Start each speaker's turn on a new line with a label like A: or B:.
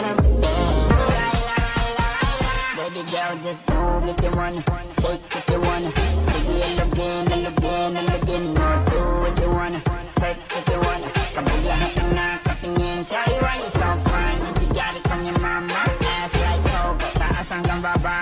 A: Baby girl, just move if you wanna, shake if you wanna. Sige, alugin, alugin, alugin mo. Do what you wanna, hurt if you wanna. Kabog lahat ng nakatingin. Shawty, why you so fine? You got it from your mama. Ass like Cobra, taas hanggang baba.